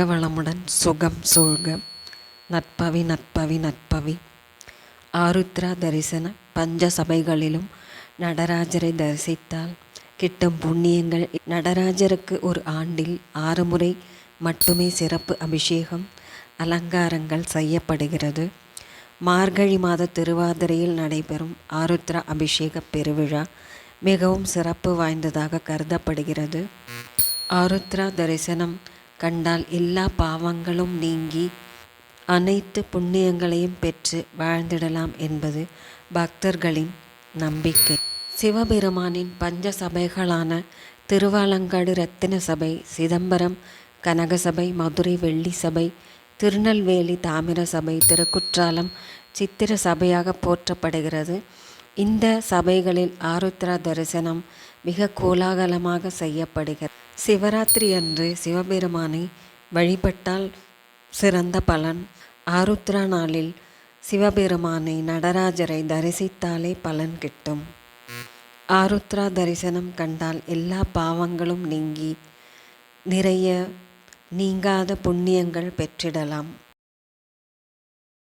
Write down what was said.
வளமுடன் சுகம் சூழ்க. நற்பவி நற்பவி நற்பவி. ஆருத்ரா தரிசன பஞ்ச சபைகளிலும் நடராஜரை தரிசித்தால் கிட்டும் புண்ணியங்கள். நடராஜருக்கு ஒரு ஆண்டில் 6 முறை மட்டுமே சிறப்பு அபிஷேகம் அலங்காரங்கள் செய்யப்படுகிறது. மார்கழி மாத திருவாதிரையில் நடைபெறும் ஆருத்ரா அபிஷேக பெருவிழா மிகவும் சிறப்பு வாய்ந்ததாக கருதப்படுகிறது. ஆருத்ரா தரிசனம் கண்டால் எல்லா பாவங்களும் நீங்கி அனைத்து புண்ணியங்களையும் பெற்று வாழ்ந்திடலாம் என்பது பக்தர்களின் நம்பிக்கை. சிவபெருமானின் பஞ்ச சபைகளான திருவாலங்காடு ரத்தின சபை, சிதம்பரம் கனகசபை, மதுரை வெள்ளி சபை, திருநெல்வேலி தாமிர சபை, திருக்குற்றாலம் சித்திர சபையாக போற்றப்படுகிறது. இந்த சபைகளில் ஆருத்ரா தரிசனம் மிக கோலாகலமாக செய்யப்படுகிறது. சிவராத்திரி அன்று சிவபெருமானை வழிபட்டால் சிறந்த பலன். ஆருத்ரா நாளில் சிவபெருமானை நடராஜரை தரிசித்தாலே பலன் கிட்டும். ஆருத்ரா தரிசனம் கண்டால் எல்லா பாவங்களும் நீங்கி நிறைய நீங்காத புண்ணியங்கள் பெற்றிடலாம்.